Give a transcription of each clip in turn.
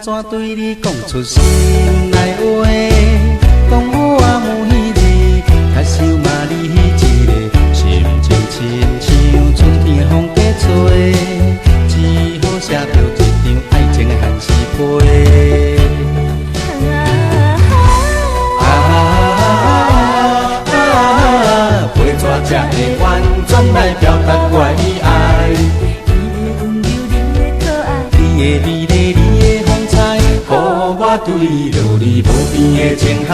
怎对你讲出心内话？讲我每日较想嘛你一个，心情亲像春天风在吹，只好写着一张爱情的寒诗批。批纸才会完全来表达我的爱。你的美丽，你的风采，予我坠落你无边的情海。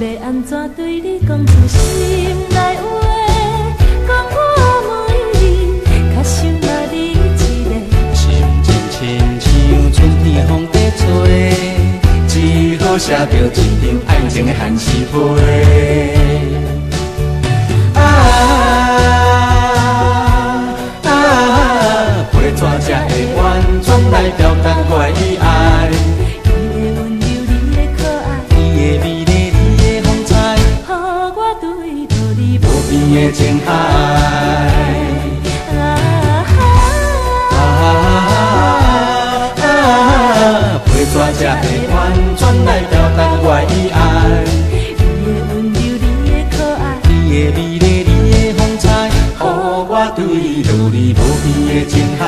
要安怎对你讲出心内话？讲我每日较想嘛你一个，心情亲像春天风在吹，只好写着一张爱情的寒诗批。批纸才会完全来表达我的爱。你的温柔，你的可爱，你的美丽，你的风采，予我坠落你无边的情海。批纸才会完全来表达我的爱。你的温柔，你的可爱，你的美丽，你的风采，予我坠落你无边的情海。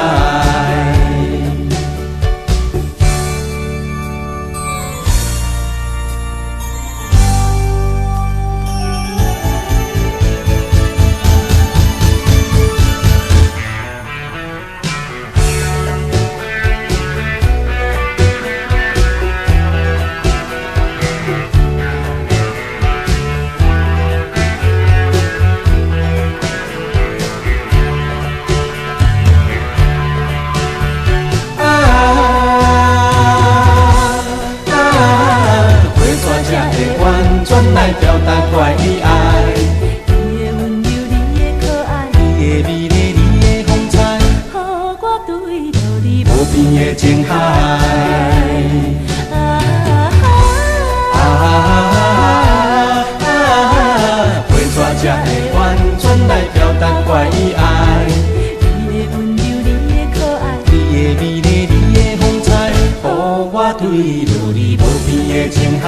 来表达我的爱，你的温柔，你的可爱，你的美丽，你的风采，予我坠落你无边的情海。批纸才会完全来表达我的爱。你的温柔，你的可爱，你的美丽，你的风采，予我坠落你无边的情海。